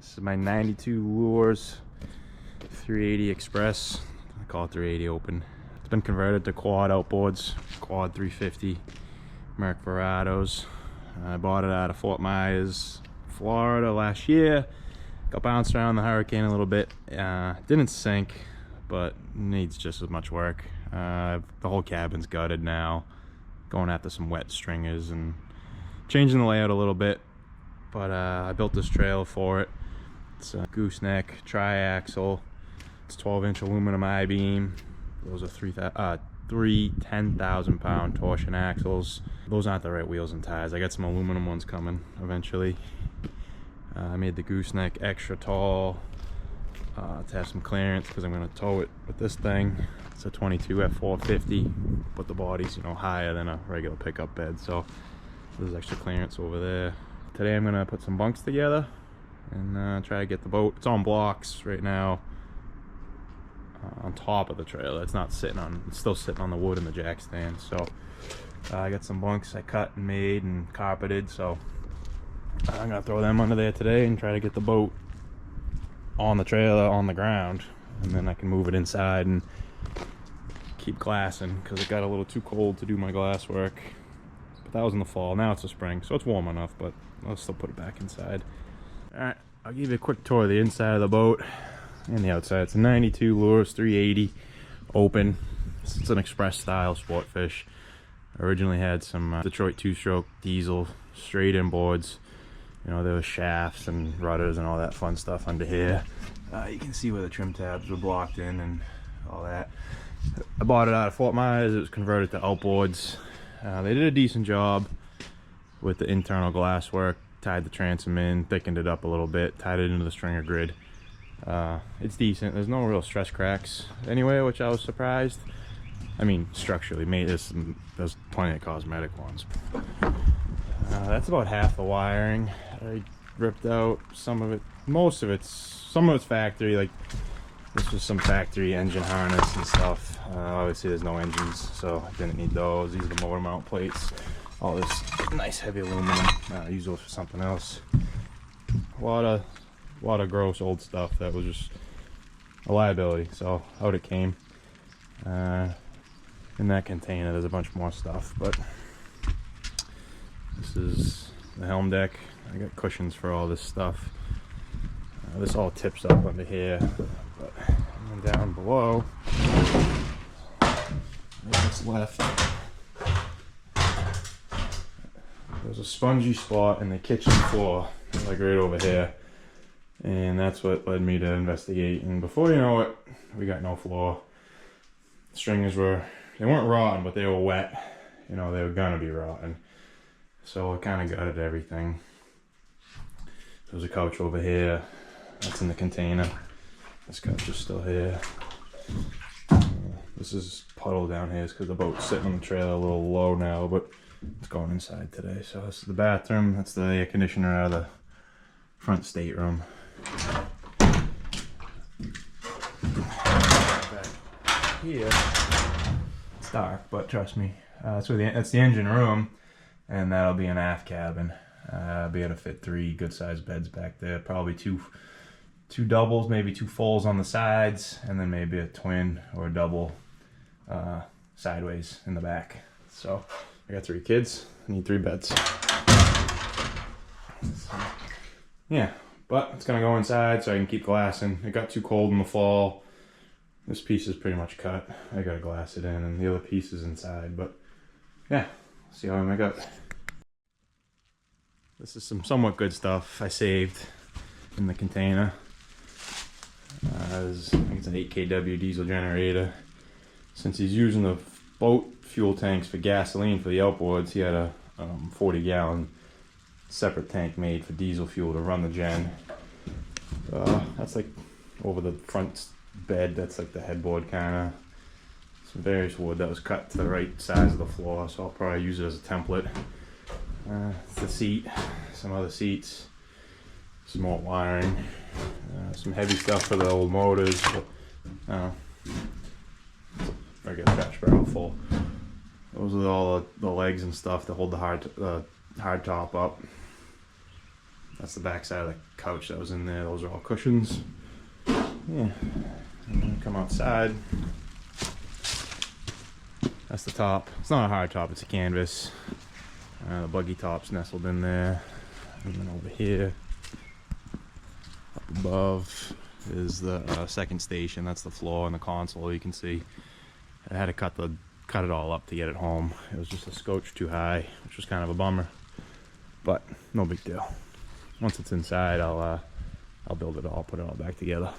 This is my 92 Luhrs 380 Express. I call it 380 Open. It's been converted to quad outboards, quad 350 Merc Verados. I bought it out of Fort Myers, Florida last year. Got bounced around the hurricane a little bit. Didn't sink, but needs just as much work. The whole cabin's gutted now. Going after some wet stringers and changing the layout a little bit. But I built this trailer for it. It's a gooseneck tri-axle. It's 12-inch aluminum I-beam. Those are three 10,000-pound torsion axles. Those aren't the right wheels and tires. I got some aluminum ones coming eventually. I made the gooseneck extra tall to have some clearance because I'm going to tow it with this thing. It's a 22 F450, but the body's, you know, higher than a regular pickup bed, so there's extra clearance over there. Today I'm going to put some bunks together and try to get the boat. It's on blocks right now on top of the trailer. It's not sitting on, it's still sitting on the wood in the jack stand. So I got some bunks I cut and made and carpeted, so I'm gonna throw them under there today and try to get the boat on the trailer on the ground, and then I can move it inside and keep glassing because it got a little too cold to do my glass work. But that was in the fall. Now it's the spring, so it's warm enough, but I'll still put it back inside. Alright, I'll give you a quick tour of the inside of the boat and the outside. It's a 92 Luhrs 380 Open. It's an express style sport fish. Originally had some Detroit 2-stroke diesel straight inboards. You know, there was shafts and rudders and all that fun stuff under here. You can see where the trim tabs were blocked in and all that. I bought it out of Fort Myers. It was converted to outboards. They did a decent job with the internal glass work. Tied the transom in, thickened it up a little bit, tied it into the stringer grid. It's decent. There's no real stress cracks anyway, which I was surprised. I mean, structurally made this, there's plenty of cosmetic ones. That's about half the wiring. I ripped out some of it. Some of it's factory. Like, this was some factory engine harness and stuff. Obviously there's no engines, so I didn't need those. These are the motor mount plates. All this nice heavy aluminum. Use those for something else. A lot of gross old stuff that was just a liability. So out it came. In that container there's a bunch more stuff, but this is the helm deck. I got cushions for all this stuff. This all tips up under here, but down below what's left, there's a spongy spot in the kitchen floor, like right over here, and that's what led me to investigate. And before you know it, we got no floor. Stringers they weren't rotten, but they were wet. You know, they were gonna be rotten, so I kind of gutted everything. There's a couch over here that's in the container. This couch is still here. This is puddle down here because the boat's sitting on the trailer a little low now, but it's going inside today. So this is the bathroom. That's the air conditioner out of the front stateroom. Back here, it's dark, but trust me, that's the engine room, and that'll be an aft cabin. I'll be able to fit 3 good-sized beds back there. Probably two doubles, maybe 2 fulls on the sides, and then maybe a twin or a double sideways in the back. So I got 3 kids. I need 3 beds. So, yeah, but it's gonna go inside so I can keep glassing. It got too cold in the fall. This piece is pretty much cut. I gotta glass it in, and the other piece is inside. But yeah, see how I make up. This is some somewhat good stuff I saved in the container. I think it's an 8 kW diesel generator. Since he's using the boat fuel tanks for gasoline for the outboards, he had a 40-gallon separate tank made for diesel fuel to run the gen. That's like over the front bed. That's like the headboard kind of. Some various wood that was cut to the right size of the floor, so I'll probably use it as a template. It's the seat, some other seats, some more wiring, some heavy stuff for the old motors. But, regular trash barrel full. Those are all the legs and stuff to hold the hard top up. That's the back side of the couch that was in there. Those are all cushions. Yeah. And then come outside. That's the top. It's not a hard top, it's a canvas. The buggy top's nestled in there. And then over here, up above, is the second station. That's the floor and the console. You can see I had to cut it all up to get it home. It was just a scotch too high, which was kind of a bummer, but no big deal. Once it's inside, I'll build it all, put it all back together.